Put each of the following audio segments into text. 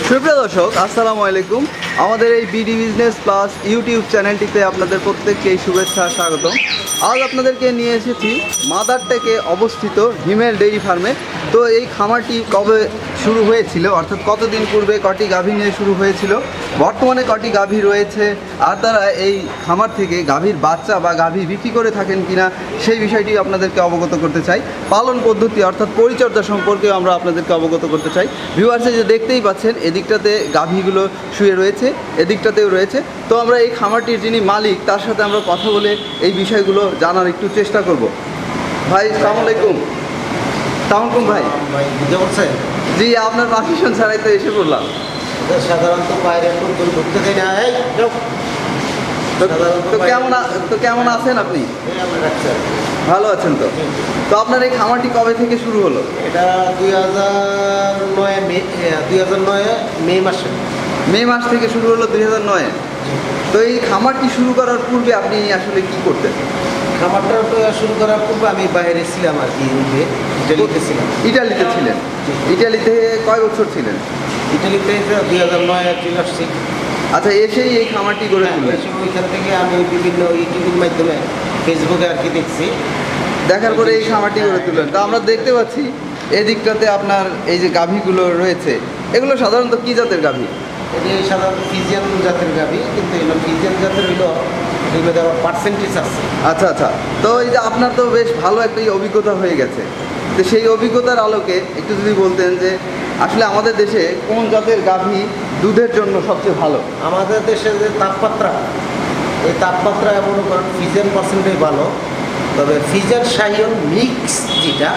সুপ্রিয় দর্শক, আসসালামু আলাইকুম। আমাদের এই বিডি বিজনেস প্লাস ইউটিউব চ্যানেলটিতে আপনাদের প্রত্যেককে শুভেচ্ছা স্বাগতম। আজ আপনাদেরকে নিয়ে এসেছি মাদারটেকে অবস্থিত হিমেল ডেইরি ফার্মে। তো এই খামারটি কবে শুরু হয়েছিল, অর্থাৎ কতদিন পূর্বে কটি গাভী নিয়ে শুরু হয়েছিল, বর্তমানে কটি গাভী রয়েছে, আর তারা এই খামার থেকে গাভীর বাচ্চা বা গাভী বিক্রি করে থাকেন কিনা সেই বিষয়টি আপনাদেরকে অবগত করতে চাই। পালন পদ্ধতি অর্থাৎ পরিচর্যা সম্পর্কেও আমরা আপনাদেরকে অবগত করতে চাই। ভিউয়ার্সে যে দেখতেই পাচ্ছেন, এদিকটাতে গাভীগুলো শুয়ে রয়েছে, এদিকটাতেও রয়েছে। তো আমরা এই খামারটির যিনি মালিক তার সাথে আমরা কথা বলে এই বিষয়গুলো জানার একটু চেষ্টা করব। ভাই আসসালামু আলাইকুম। সালামালাইকুম ভাই। বুঝতে পারছেন? জি, আপনার পারমিশন ছাড়াই তো এসে পড়লাম। সাধারণত বাইরে লোকজন ঢুকতে দেয় না। এই যাও। তো কেমন আছেন আপনি? আমরা রাখছি। ভালো আছেন তো? তো আপনার এই খামারটি কবে থেকে শুরু হলো? এটা 2009 মে মাসে। মে মাস থেকে শুরু হলো 2009-এ। তো এই খামারটি শুরু করার পূর্বে আপনি আসলে কি করতেন? খামারটা তো শুরু করার পূর্বে আমি বাইরে ছিলাম আর কি, ইটালিতে ছিলাম। ইটালিতে ছিলেন? ইটালিতে কয় বছর ছিলেন? ইটালিতে 2009 চলে আসছি। আচ্ছা, এসেই এই খামারটি গড়ে তুললেন? ওইখান থেকে আমি বিভিন্ন ইউটিউবের মাধ্যমে ফেসবুকে আর কি দেখছি, দেখার পরে এই খামারটি গড়ে তুললেন। তো আমরা দেখতে পাচ্ছি এদিকটাতে আপনার এই যে গাভীগুলো রয়েছে, এগুলো সাধারণত কী জাতের গাভী? এটি সাধারণত ফিজিয়ান জাতের গাভি, কিন্তু এগুলো ফিজিয়ান জাতের হইলো এগুলোতে আবার পার্সেন্টেজ আছে। আচ্ছা আচ্ছা। তো এই যে আপনার তো বেশ ভালো একটা অভিজ্ঞতা হয়ে গেছে, তো সেই অভিজ্ঞতার আলোকে একটু যদি বলতেন যে আসলে আমাদের দেশে কোন জাতের গাভী দুধের জন্য সবচেয়ে ভালো? আমাদের দেশে যে তাপমাত্রা, এই তাপমাত্রা মনে করেন ফিজিয়ান পার্সেন্টেজ ভালো, তবে ফিজিয়ান শাহিওয়াল মিক্স যেটা,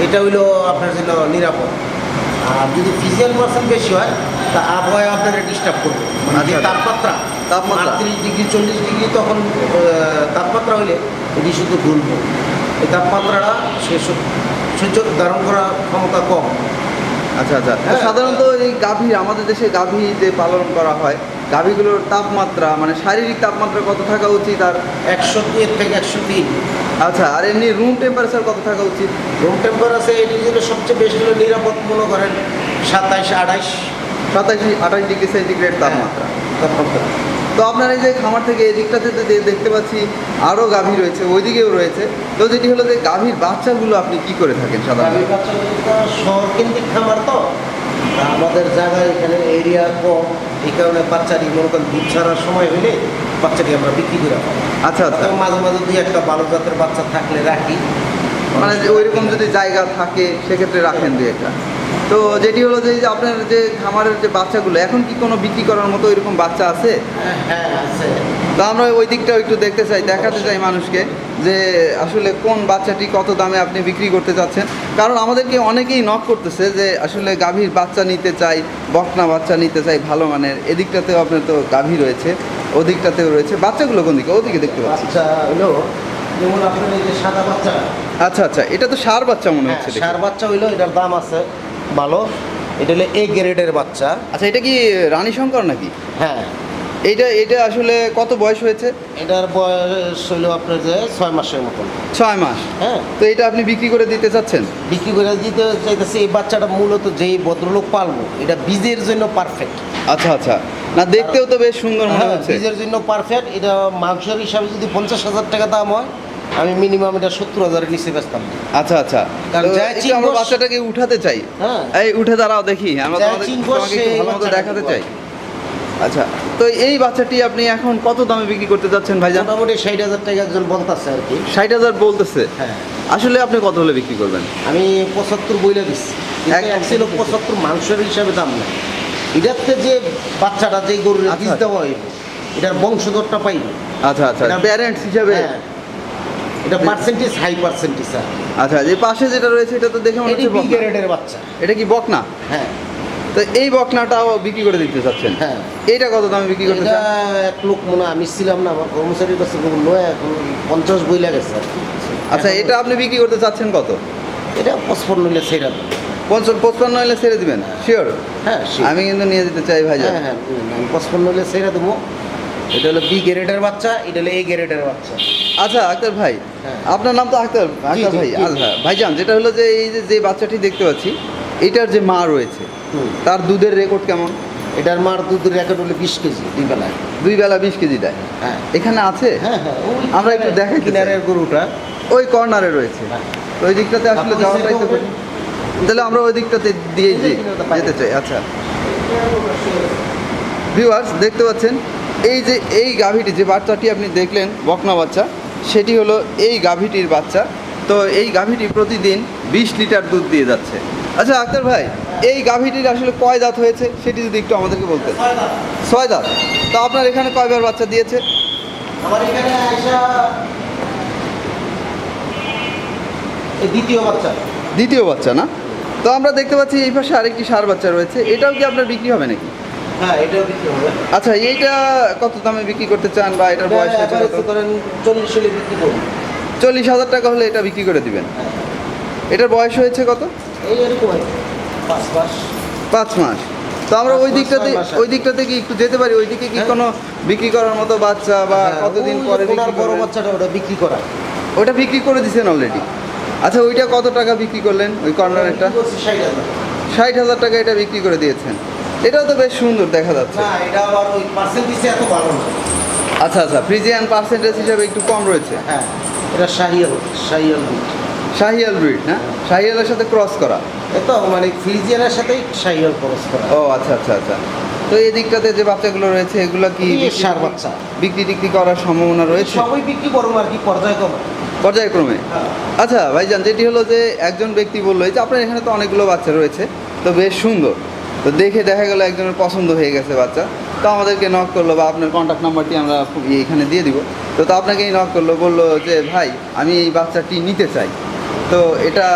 এটা হইলো আপনার জন্য নিরাপদ। আর যদি ফিজিয়ান পার্সেন্ট বেশি হয় তা আবহাওয়া আপনারা ডিস্টার্ব করবে। মানে যে আচ্ছা। তাপমাত্রা তাপমাত্রা 38 ডিগ্রি 40 ডিগ্রি তখন তাপমাত্রা হইলে এটি শুধু ঘুরব। এই তাপমাত্রাটা সে সহ্য ধারণ করার ক্ষমতা কম। আচ্ছা আচ্ছা। তো সাধারণত এই গাভী, আমাদের দেশে গাভী যে পালন করা হয়, গাভীগুলোর তাপমাত্রা মানে শারীরিক তাপমাত্রা কত থাকা উচিত? আর 102 থেকে 103। আচ্ছা, আর এমনি রুম টেম্পারেচার কত থাকা উচিত? রুম টেম্পারেচার এটি যেটা সবচেয়ে বেশি হলো নিরাপদ মনে করেন 27-28। 27-28 ডিগ্রি সেন্টিগ্রেড তাপমাত্রা। তাপমাত্রা। তো আপনার এই যে খামার থেকে এদিকটাতে দেখতে পাচ্ছি আরও গাভী রয়েছে, ওইদিকেও রয়েছে। তো যেটি হলো যে গাভীর বাচ্চাগুলো আপনি কি করে থাকেন সাধারণত? শহর কেন্দ্রিক খামার তো, আমাদের জায়গায় এখানে এরিয়া কম, এই কারণে বাচ্চাটি মনে করেন দুধ ছাড়ার সময় হলে বাচ্চাটি আমরা বিক্রি করে পাই। আচ্ছা আচ্ছা। মাঝে মাঝে দুই একটা ভালো জাতের বাচ্চা থাকলে রাখি, মানে যে ওইরকম যদি জায়গা থাকে সেক্ষেত্রে রাখেন দুই একটা। তো যেটি হলো যে আপনার যে খামারের যে বাচ্চাগুলো, এখন কি কোনো বিক্রি করার মতো এরকম বাচ্চা আছে? হ্যাঁ আছে। তো আমরা ওই দিকটাও একটু দেখতে চাই, দেখাতে চাই মানুষকে যে আসলে কোন বাচ্চাটি কত দামে আপনি বিক্রি করতে চাচ্ছেন। কারণ আমাদেরকে অনেকেই নক করতেছে যে আসলে গাভীর বাচ্চা নিতে চাই, বকনা বাচ্চা নিতে চাই ভালো মানের। এদিকটাতেও আপনার তো গাভী রয়েছে, ওদিকটাতেও রয়েছে। বাচ্চাগুলো কোন দিকে? ওদিকে দেখতে পাচ্ছি। বাচ্চা হইলো যেমন আপনার এই যে সাদা বাচ্চা। আচ্ছা আচ্ছা, এটা তো ষাঁড় বাচ্চা মনে হচ্ছে। ষাঁড় বাচ্চা হইলো, এটার দাম আছে ভালো। এটা হলো এ গ্রেডের বাচ্চা। আচ্ছা, এটা কি রানী শঙ্কর নাকি? হ্যাঁ। এটা আসলে কত বয়স হয়েছে? এটার বয়স হইলো আপনার যে 6 মাসের মতন। 6 মাস। হ্যাঁ। তো এটা আপনি বিক্রি করে দিতে চাচ্ছেন? বিক্রি করে দিতে চাইতেছি। এই বাচ্চাটা মূলত যেই ভদ্রলোক পালবো, এটা বীজের জন্য পারফেক্ট। আচ্ছা আচ্ছা। না, দেখতেও তো বেশ সুন্দর মনে হচ্ছে। বীজের জন্য পারফেক্ট। এটা মাংসের হিসাবে যদি 50,000 টাকা দাম হয়, আমি মিনিমাম এটা 70,000-এর নিচে বেচতাম। আচ্ছা আচ্ছা। কারণ আমরা বাচ্চাটাকে উঠাতে চাই। হ্যাঁ, এই উঠে দাঁড়াও দেখি, আমরা তোমাকে একটু ভালো মতো দেখাতে চাই। আচ্ছা, তো এই বাচ্চাটি আপনি এখন কত দামে বিক্রি করতে যাচ্ছেন ভাইজান? মোটামুটি 60,000 টাকা একজন বলতেছে আর কি। 60,000 বলতেছে? হ্যাঁ। আসলে আপনি কত হলে বিক্রি করবেন? আমি 75 বইলে দিচ্ছি। এক ছিল 75 মাংসের হিসাবে দাম না। এটাতে যে বাচ্চাটা যে গরুর বীজ দেওয়া হইব, এটার বংশধরটা পাইব। আচ্ছা আচ্ছা, প্যারেন্টস হিসাবে। এটা পার্সেন্টেজ হাই পার্সেন্টেজ। আচ্ছা, যে পাশে যেটা রয়েছে এটা তো দেখে মনে হচ্ছে বি গ্রেডের বাচ্চা। এটা কি বকনা? হ্যাঁ। তো এই বকনাটাও বিক্রি করে দিতে চাচ্ছেন? হ্যাঁ। এইটা কত দামে বিক্রি করতে চান? এক লোক মনে আমি ছিলাম না, আমার কর্মচারীর কাছে বললো এখন 50 বইলা গেছে। আচ্ছা, এটা আপনি বিক্রি করতে চাচ্ছেন কত? এটা 55 হইলে ছেড়ে দেবো। 55 হলে ছেড়ে দিবেন? শিওর? হ্যাঁ, আমি কিন্তু নিয়ে যেতে চাই ভাই। হ্যাঁ হ্যাঁ, আমি 55 হইলে ছেড়ে দেবো। এটা হলো বি গ্রেডের বাচ্চা, এটা হলো এ গ্রেডের বাচ্চা। আচ্ছা আক্তার ভাই, হ্যাঁ। আপনার নাম তো আক্তার ভাই। আচ্ছা ভাইজান, যেটা হলো যে এই যে বাচ্চাটি দেখতে পাচ্ছি, এটার যে মা রয়েছে হুম। তার দুধের রেকর্ড কেমন? এটার মার দুধের রেকর্ড হলো 20 কেজি 2 বেলায়। 2 বেলা 20 কেজি দেয়। হ্যাঁ এখানে আছে? হ্যাঁ হ্যাঁ ওই আমরা একটু দেখাইতে চাই। কিনারের গরুটা। ওই কর্নারে রয়েছে। হ্যাঁ। তো ওই দিকটাতে আসলে আপনি যাওয়াটাই তো সেরকম- তাহলে আমরা ওই দিকটাতে দিয়েই এই যে কিনারটা যেতে চাই। আচ্ছা ভিউয়ার্স দেখতে পাচ্ছেন এই যে এই গাভীটি যে বাচ্চাটি আপনি দেখলেন বকনা বাচ্চা, সেটি হলো এই গাভীটির বাচ্চা। তো এই গাভীটি প্রতিদিন 20 লিটার দুধ দিয়ে যাচ্ছে। আচ্ছা আক্তার ভাই, এই গাভীটির আসলে কয় দাঁত হয়েছে সেটি যদি একটু আমাদেরকে বলতেন। 6 দাঁত। তো আপনার এখানে কয়বার বাচ্চা দিয়েছে? আমার এখানে আইসা এই দ্বিতীয় বাচ্চা। দ্বিতীয় বাচ্চা না? তো আমরা দেখতে পাচ্ছি এই পাশে আরেকটি ষাঁড় বাচ্চা রয়েছে, এটাও কি আপনার বিক্রি হবে নাকি? হ্যাঁ এটাও বিক্রি হবে। আচ্ছা এইটা কত দামে বিক্রি করতে চান বা এটার বয়স হয়েছে কত? এটা ধরেন 40 হলে বিক্রি করবো। 40,000 টাকা হলে এটা বিক্রি করে দিবেন। হ্যাঁ। এটার বয়স হয়েছে কত? এই এরকম 5 মাস। 5 মাস। তো আমরা ওই 5 মাস, দিকটাতে 6 মাস আর কি। ওই দিকটাতে কি একটু যেতে পারি? ওইদিকে কি হ্যাঁ। কোনো বিক্রি করার মতো বাচ্চা বা হ্যাঁ, কতদিন ওই যে পরে ওনার বিক্রি বড় করবেন? বাচ্চাটা ওটা বিক্রি করা। ওটা বিক্রি করে দিয়েছেন অলরেডি। আচ্ছা ওইটা কত টাকা বিক্রি করলেন ওই কর্নারেরটা? বিক্রি করছি 60,000। 60,000 টাকা এটা বিক্রি করে দিয়েছেন। এটাও তো বেশ সুন্দর দেখা যাচ্ছে। না এটা আবার ওই পার্সেন্টেজে এত ভালো না। আচ্ছা আচ্ছা, ফ্রিজিয়ান পার্সেন্টেজ হিসাবে একটু কম রয়েছে। হ্যাঁ এটা শাহিয়াল দুধ। শাহিয়াল ব্রিড না? শাহিয়ালের সাথে ক্রস করা। এত মানে ফ্রিজিয়ানের সাথেই শাহিয়াল খরচ করা। ও আচ্ছা আচ্ছা আচ্ছা। তো এই দিকটাতে যে বাচ্চাগুলো রয়েছে এগুলো কি এই ষাঁড় বাচ্চা। বিক্রি টিক্রি করার সম্ভাবনা রয়েছে সবই বিক্রি করবো আর কি পর্যায়ক্রমে। পর্যায়ক্রমে? হ্যাঁ। আচ্ছা ভাইজান, যেটি হলো যে একজন ব্যক্তি বললো যে আপনার এখানে তো অনেকগুলো বাচ্চা রয়েছে, তো বেশ সুন্দর, তো দেখে দেখা গেলো একজনের পছন্দ হয়ে গেছে বাচ্চা, তো আমাদেরকে নক করলো বা আপনার কন্ট্যাক্ট নাম্বারটি আমরা এখানে দিয়ে দিব। তো আপনাকেই নক করলো, বললো যে ভাই আমি এই বাচ্চাটি নিতে চাই, তো এটা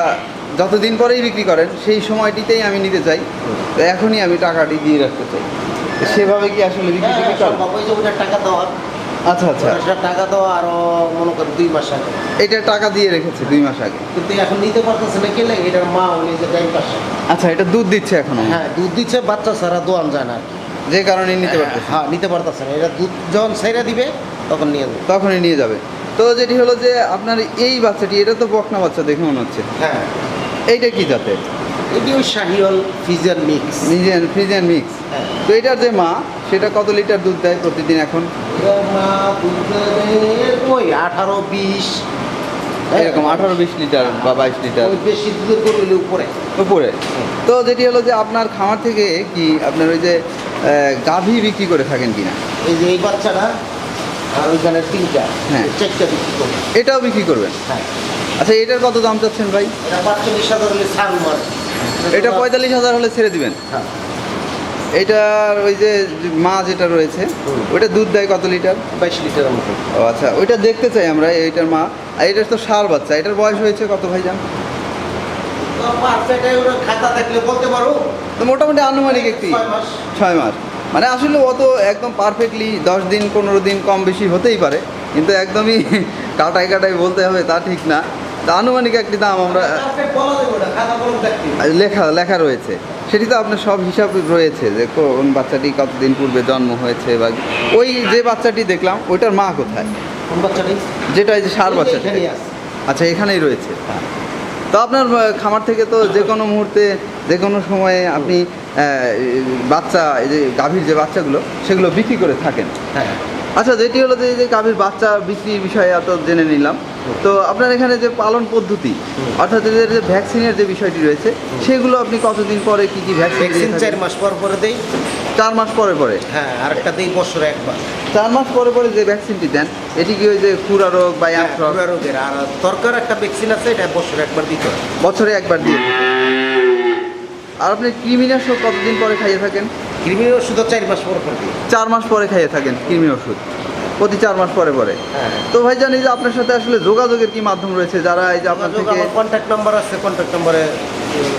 যতদিন পরেই বিক্রি করেন সেই সময়টিতেই আমি নিতে চাই, তো এখনই আমি টাকাটি দিয়ে রাখতে চাই। তো সেভাবে কি আসলে বিক্রি টিক্রি করেন? ওই যে ওটার টাকা দেওয়া, আচ্ছা আচ্ছা, ওটার টাকা দেওয়া আরো মনে করেন 2 মাস আগে। এটা টাকা দিয়ে রেখেছে 2 মাস আগে। কিন্তু এখন নিতে পারতেছে না কেলে এটার মা উনি যে টাইম পাচ্ছে। আচ্ছা, এটা দুধ দিচ্ছে এখনো? হ্যাঁ দুধ দিচ্ছে, বাচ্চা ছাড়া দোয়ান যায় না আর কি। যে কারণে নিতে পারতেছে। হ্যাঁ নিতে পারতেছে না, এটা দুধ যখন ছেড়ে দিবে তখন নিয়ে যাবে। তখনই নিয়ে যাবে। তো যেটি হলো যে আপনার এই বাচ্চাটি, এটা তো বকনা বাচ্চা দেখে মনে হচ্ছে, হ্যাঁ এইটা কি জাতের? এটি ওই Sahiwal Friesian mix. Friesian mix. হ্যাঁ তো এটার যে মা, সেটা কত লিটার দুধ দেয় প্রতিদিন এখন? এটার মা দুধ দেয় ওই 18-20 এরকম 18-20 লিটার বা 22 লিটার ওই বেশি দুধের গরু হলে উপরে। উপরে। তো যেটি হলো যে আপনার খামার থেকে কি আপনার ওই যে গাভী বিক্রি করে থাকেন কিনা? এই যে এই বাচ্চাটা আর ওইখানে 3টা, হ্যাঁ। 4টা বিক্রি করবে। এটাও বিক্রি করবেন? হ্যাঁ আচ্ছা, এটার কত দাম চাচ্ছেন ভাই? এটা 45,000 হলে ছাড় মার। এটা 45,000 হলে ছেড়ে দিবেন। হ্যাঁ এটার ওই যে মা যেটা রয়েছে, হুম। ওইটা দুধ দেয় কত লিটার? 22 লিটারের মতো। ও আচ্ছা, ওইটা দেখতে চাই আমরা, এইটার মা। আর এটার তো ষাঁড় বাচ্চা, এটার বয়স হয়েছে কত ভাইজান? তো পারফেক্ট ওটা খাতা দেখলে বলতে পারো। তো মোটামুটি আনুমানিক একটি 6 মাস। 6 মাস। মানে আসলে অত একদম পারফেক্টলি 10 দিন 15 দিন কম বেশি হতেই পারে, কিন্তু একদমই কাটাই কাটাই বলতে হবে তা ঠিক না। তা আনুমানিক একটি দাম আমরা পারফেক্ট বলা যাবে ওটা, খাতা কলম দেখতে। লেখা রয়েছে, সেটি তো আপনার সব হিসাব রয়েছে যে কোন বাচ্চাটি কতদিন পূর্বে জন্ম হয়েছে, বা ওই যে বাচ্চাটি দেখলাম ওইটার মা কোথায়? কোন বাচ্চাটাই? যেটা এই যে ষাঁড় বাচ্চাটি। এখানেই আছে। আচ্ছা, এখানেই রয়েছে। তো আপনার খামার থেকে তো যে কোনো মুহূর্তে যে কোনো সময়ে আপনি বাচ্চা, এই যে গাভীর যে বাচ্চাগুলো সেগুলো বিক্রি করে থাকেন। হ্যাঁ আচ্ছা, যেটি হলো যে এই যে গাভীর বাচ্চা বিক্রির বিষয়ে এত জেনে নিলাম, তো আপনার এখানে যে পালন পদ্ধতি, অর্থাৎ এদের যে ভ্যাকসিনের যে বিষয়টি রয়েছে, সেগুলো আপনি কতদিন পরে কি কি ভ্যাকসিন ভ্যাকসিন? 4 মাস পর পরে দেই। 4 মাস পরে পরে? হ্যাঁ আরেকটা দেই বছরে একবার। 4 মাস পরে পরে যে ভ্যাকসিনটি দেন, এটি কি ওই যে খুরা রোগ বা হ্যাঁ, অ্যাপ রোগ? পুরা রোগের। আর দরকার একটা ভ্যাকসিন আছে, এটা বছরে একবার দিতে হয়। বছরে একবার দিয়ে থাকেন। আর আপনি কৃমিনাশক কতদিন পরে খাইয়ে থাকেন? কৃমির ওষুধও 4 মাস পর পর দিই। 4 মাস পরে খাইয়ে থাকেন কৃমি ওষুধ, প্রতি 4 মাস পরে পরে। হ্যাঁ তো ভাই জানি যে আপনার সাথে আসলে যোগাযোগের কি মাধ্যম রয়েছে, যারা এই যে আপনার থেকে, আমার কন্ট্যাক্ট নাম্বার আছে, কন্ট্যাক্ট নাম্বারে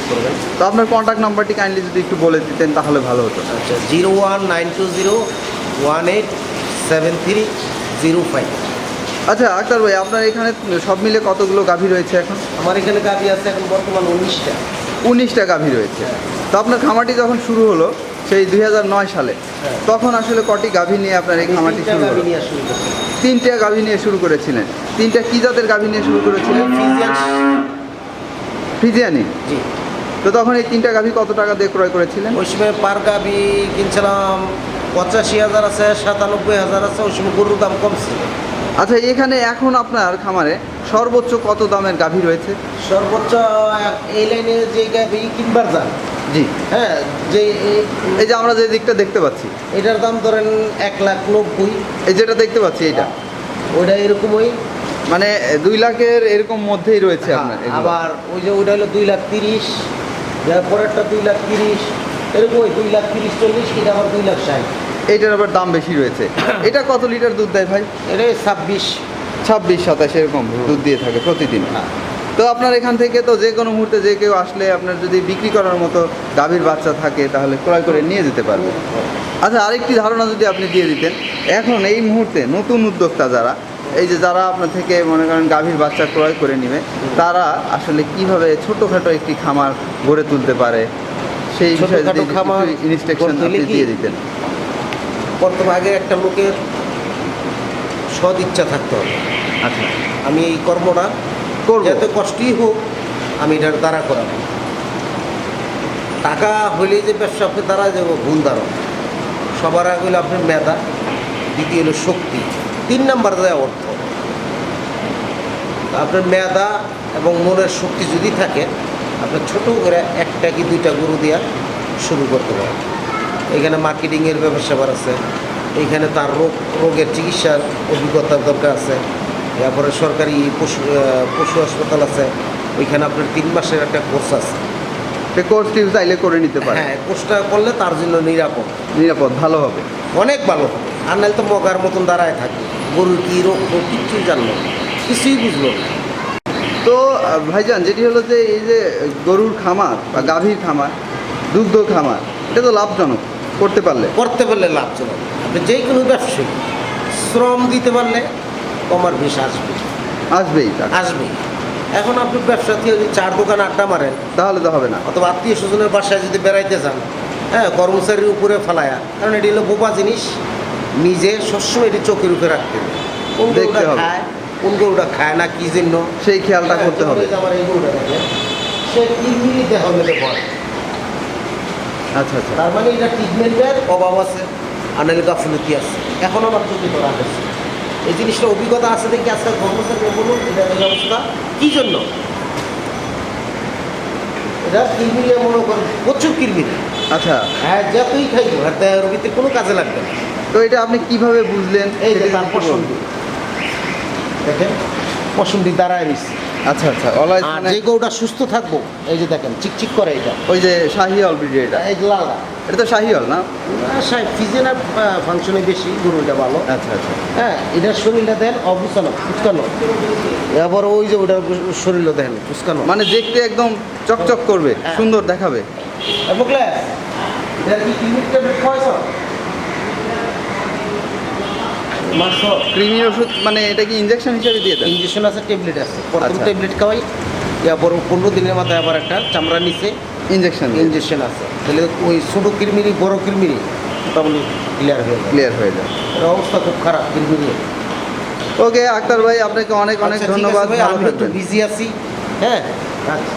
করবেন। তো আপনার কন্ট্যাক্ট নাম্বারটি কাইন্ডলি যদি একটু বলে দিতেন তাহলে ভালো হতো। আচ্ছা 01920187305। আচ্ছা আক্তার ভাই, আপনার এখানে সব মিলে কতগুলো গাভী রয়েছে এখন? আমার এখানে গাভি আছে এখন বর্তমান 19টা। 19টা গাভী রয়েছে। তো আপনার খামারটি যখন শুরু হলো সেই 2009 সালে, হ্যাঁ। তখন আসলে কটি গাভী নিয়ে আপনার এই খামারটি শুরু গাভি হলো? নিয়ে শুরু করছি। 3টা গাভী নিয়ে শুরু করেছিলেন। 3টা কি জাতের গাভী নিয়ে শুরু করেছিলেন? ফিজিয়ান। ফ্রিজিয়ানি। জি। তো তখন এই 3টা গাভী কত টাকা দিয়ে ক্রয় করেছিলেন? ওই সময় পার গাভি কিনছিলাম 85,000 আছে, 97,000 আছে। ওই সময় গরুর দাম কম ছিল। আচ্ছা, এখানে এখন আপনার খামারে সর্বোচ্চ কত দামের গাভী রয়েছে? সর্বোচ্চ এই লাইনে যে গাভি কিনবার যান, জি, হ্যাঁ, যে এই যে আমরা যে দিকটা দেখতে পাচ্ছি, এটার দাম ধরেন 1,90,000। এই যেটা দেখতে পাচ্ছি এইটা, ওইটা এরকমই, মানে 2 লাখের এরকম মধ্যেই রয়েছে আপনার এগুলো। আবার ওই যে ওইটা হলো 2,30,000, যার পরেরটা 2,30,000, এরকম 2,30,000, 40, এটা আবার 2,60,000। এইটার আবার দাম বেশি রয়েছে। এটা কত লিটার দুধ দেয় ভাই? এটা 26। 26-27 এরকম দুধ দিয়ে থাকে প্রতিদিন। তো আপনার এখান থেকে তো যে কোনো মুহূর্তে যে কেউ আসলে আপনার যদি বিক্রি করার মতো গাভীর বাচ্চা থাকে তাহলে ক্রয় করে নিয়ে যেতে পারবে। আচ্ছা, আরেকটি ধারণা যদি আপনি দিয়ে দিতেন, এখন এই মুহূর্তে নতুন উদ্যোক্তা যারা, এই যে যারা আপনার থেকে মনে করেন গাভীর বাচ্চা ক্রয় করে নেবে, তারা আসলে কিভাবে ছোটোখাটো একটি খামার গড়ে তুলতে পারে সেই বিষয়ে যদি ছোটখাটো খামার ইনস্ট্রাকশন গড়ে তুলে আপনি কি? দিয়ে দিতেন। প্রথম আগে একটা লোকের সদ ইচ্ছা থাকতে হবে। আচ্ছা, আমি এই কর্মটা করবো। যত কষ্টই হোক আমি এটার দ্বারা করাবো। টাকা হইলে যে ব্যবসা আপনি দ্বারা যাবো ভুল দ্বারা। সবার আগে হলো আপনার মেধা, দ্বিতীয় হলো শক্তি, 3 নাম্বার দেয় অর্থ। আপনার মেধা এবং মনের শক্তি যদি থাকে, আপনার ছোটো করে 1টা কি 2টা গরু দেওয়া শুরু করতে পারেন। এখানে মার্কেটিংয়ের ব্যবসা আছে, এইখানে তার রোগের চিকিৎসার অভিজ্ঞতার দরকার আছে। তারপরে সরকারি পশু হাসপাতাল আছে, ওইখানে আপনার 3 মাসের একটা কোর্স আছে। সে কোর্সটি চাইলে করে নিতে পারে। হ্যাঁ, কোর্সটা করলে তার জন্য নিরাপদ ভালো হবে। অনেক ভালো হবে। আর নাহলে তো মগার মতন দাঁড়ায় থাকে, গরুর কী রোগ কিচ্ছুই জানলো না, কিছুই বুঝলো না। তো ভাইজান, যেটি হলো যে এই যে গরুর খামার বা গাভীর খামার, দুগ্ধ খামার, এটা তো লাভজনক করতে পারলে লাভজনক। আপনি যে কোনো ব্যবসায়ী শ্রম দিতে পারলে কমার বেশ আসবেই টাকা। আসবেই। এখন আপনি ব্যবসা থেকে যদি 4 দোকান আড্ডা মারেন তাহলে তো হবে না। অথবা আত্মীয় স্বজনের বাসায় যদি বেড়াইতে যান, হ্যাঁ, কর্মচারীর উপরে ফেলায়া, কারণ এটি হলো বোবা জিনিস। নিজে সবসময় এটি চোখের উপরে রাখতে হবে। কোন দেখতে গরুটা হবে। খায়, কোন গরুটা খায় না, কী জন্য, সেই খেয়ালটা করতে হবে। আমার এই গরুটা দেখে সে কিডনি দেহ মেলে পড়ে, আচ্ছা আচ্ছা, তার মানে এটা ট্রিটমেন্টের অভাব আছে, আনালি গাফলতি আছে। এখন আমার চোখে ধরা গেছে এই জিনিসটা, অভিজ্ঞতা আছে দেখি আজকাল কর্মচারী বলুন এটা এই অবস্থা কী জন্য। এটা কিরমিরিয়া মনে করেন, প্রচুর কিরমিরি। আচ্ছা, হ্যাঁ, যতই খাইব আর দেহের ভিতরে কোনো কাজে লাগবে না। তো এটা আপনি কিভাবে বুঝলেন? এই যে সেটা তার একটু বলুন। পশমটি দেখেন, পশমটি দাঁড়ায় নিচ্ছে। আচ্ছা আচ্ছা, অলওয়েজ আর মানে যে গরুটা সুস্থ থাকবো, এই যে দেখেন চিকচিক করে এটা, ওই যে শাহিওয়াল ব্রিড, এটা এই যে লালটা, এটা তো শাহিওয়াল না? ফিজেনার ফাংশনে বেশি গরুটা ভালো। আচ্ছা আচ্ছা, হ্যাঁ, এটার শরীরটা দেন অবুসানো ফুচকানো, এবার ওই যে ওটার শরীরও দেখেন ফুচকানো, মানে দেখতে একদম চকচক করবে, হ্যাঁ। সুন্দর দেখাবে। বুঝলে এটার কি ক্লিনিক ট্যাবলেট খাওয়াইছ? কৃমির ওষুধ মানে এটা কি ইনজেকশন হিসেবে দিয়ে দেন? ইঞ্জেকশন আছে, ট্যাবলেট আছে। প্রথম আচ্ছা। ট্যাবলেট খাওয়াই, এরপর 15 দিনের মাথায় আবার একটা চামড়া নিচে ইনজেকশন ইঞ্জেকশন আছে। তাহলে ওই ছোটো কিরমিরি বড় কিরমিরি মোটামুটি ক্লিয়ার হয়ে যায়। এর অবস্থা খুব খারাপ কিরমিরি। ওকে আক্তার ভাই, আপনাকে অনেক অনেক আচ্ছা, ঠিক আছে ধন্যবাদ। ভাই, ভালো আমি একটু থাকবেন। বিজি আছি। হ্যাঁ, আচ্ছা।